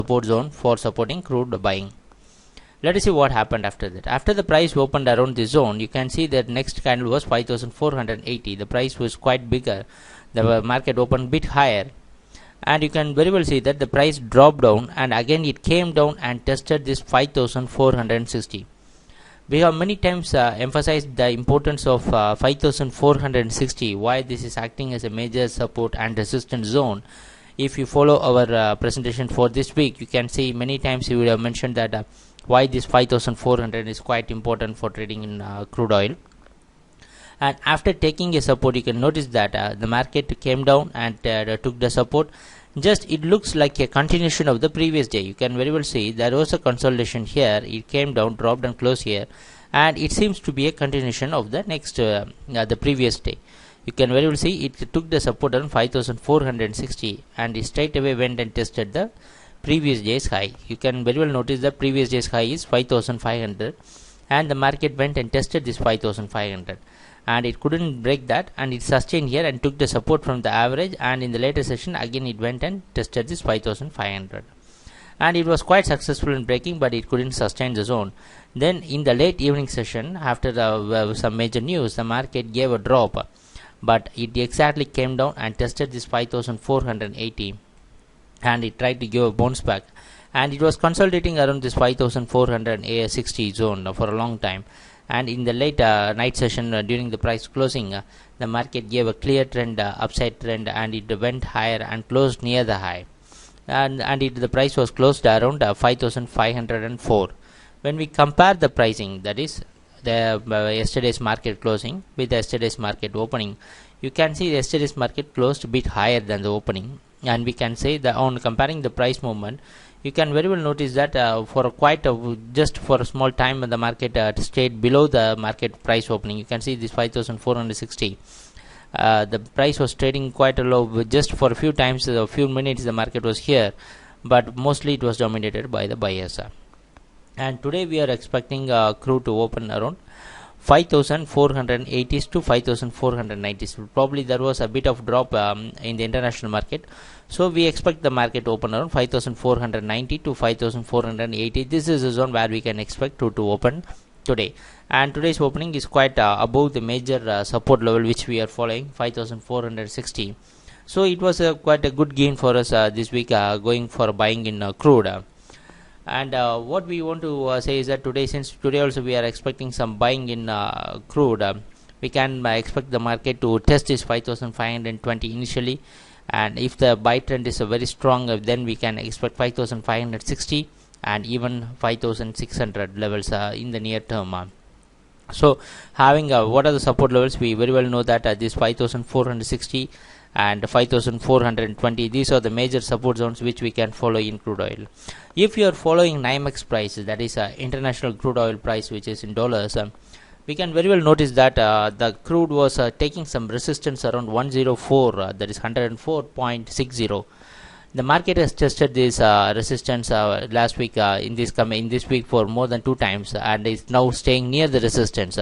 support zone for supporting crude buying. Let us see what happened after that. After the price opened around this zone, you can see that next candle was 5480. The price was quite bigger. The market opened bit higher, and you can very well see that the price dropped down, and again it came down and tested this 5460. We have many times emphasized the importance of 5460, why this is acting as a major support and resistance zone. If you follow our presentation for this week, you can see many times we would have mentioned that why this 5400 is quite important for trading in crude oil. And after taking a support, you can notice that the market came down and took the support. Just it looks like a continuation of the previous day. You can very well see there was a consolidation here. It came down, dropped and closed here, and it seems to be a continuation of the next the previous day. You can very well see it took the support on 5460 and it straight away went and tested the previous day's high. You can very well notice the previous day's high is 5500, and the market went and tested this 5500, and it couldn't break that, and it sustained here and took the support from the average, and in the later session again it went and tested this 5500, and it was quite successful in breaking, but it couldn't sustain the zone. Then in the late evening session, after some major news, the market gave a drop, but it exactly came down and tested this 5480, and it tried to give a bounce back, and it was consolidating around this 5460 zone for a long time. And in the late night session during the price closing, the market gave a clear trend, upside trend, and it went higher and closed near the high, and the price was closed around 5504. When we compare the pricing, that is the yesterday's market closing with yesterday's market opening, you can see yesterday's market closed a bit higher than the opening, and we can say that on comparing the price movement, you can very well notice that for just for a small time the market stayed below the market price opening. You can see this 5460. The price was trading quite a low. Just for a few times, a few minutes, the market was here, but mostly it was dominated by the buyers. And today we are expecting crude to open around 5480s to 5490s. Probably there was a bit of drop in the international market, so we expect the market to open around 5490 to 5480. This is the zone where we can expect to open today, and today's opening is quite above the major support level which we are following, 5460. So it was quite a good gain for us this week, going for buying in crude. And what we want to say is that since today also we are expecting some buying in crude, we can expect the market to test this 5520 initially, and if the buy trend is very strong, then we can expect 5560 and even 5600 levels in the near term. So having what are the support levels, we very well know that this 5460 and 5420, these are the major support zones which we can follow in crude oil. If you are following NYMEX price, that is international crude oil price, which is in dollars, we can very well notice that the crude was taking some resistance around 104, that is 104.60. The market has tested this resistance last week in this week for more than 2 times, and is now staying near the resistance.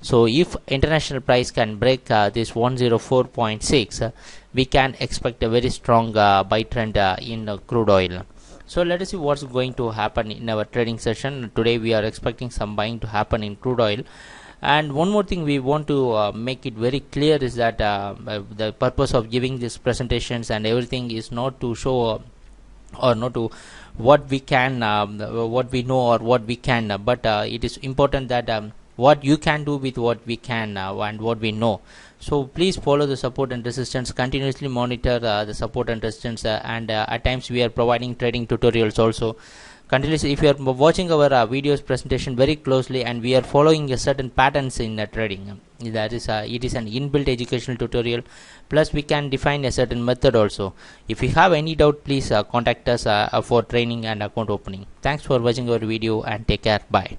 So if international price can break this 104.6, we can expect a very strong buy trend in crude oil. So let us see what's going to happen in our trading session. Today we are expecting some buying to happen in crude oil. And one more thing we want to make it very clear is that the purpose of giving these presentations and everything is not to show or not to what we can, what we know or what we can, but it is important that what you can do with what we can and what we know. So please follow the support and resistance, continuously monitor the support and resistance, and at times we are providing trading tutorials also. Continuously, if you are watching our videos presentation very closely, and we are following a certain patterns in trading, that is it is an inbuilt educational tutorial, plus we can define a certain method also. If you have any doubt, please contact us for training and account opening. Thanks for watching our video, and take care. Bye.